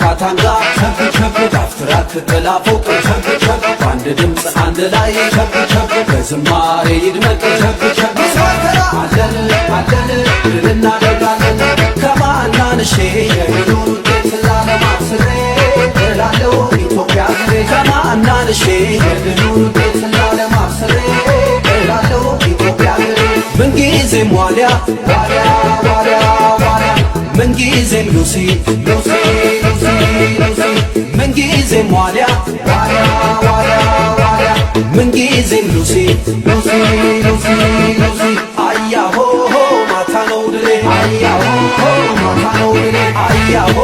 ካታንጋ ቸብ ቸብ ዳፍትራት ተላፎቅ ቸብ ቸብ በአንድ ድምፅ አንድ ላይ ቸብ ቸብ በዝማሬ ይድመቅ ቸብ ቸብ አለን አለን ድል እናደርጋለን ከማናንሼ የኑር ውጤት ላለማስሬ እላለሁ ኢትዮጵያ ሀገሬ ከማናንሼ የኑር ውጤት ላለማስሬ እላለሁ ኢትዮጵያ ሀገሬ ምንጊዜም ዋልያ ዋልያ ዋልያ ዋልያ ምንጊዜም ሉሲ ሉሲ ሉሲ ሉሲ ምንጊዜም ዋልያ ዋልያ ዋልያ ዋልያ ምንጊዜም ሉሲ ሉሲ ሉሲ ሉሲ አያሆ ማታ ነው ድሌ አያሆ ማታ ነው ድሌ አያሆ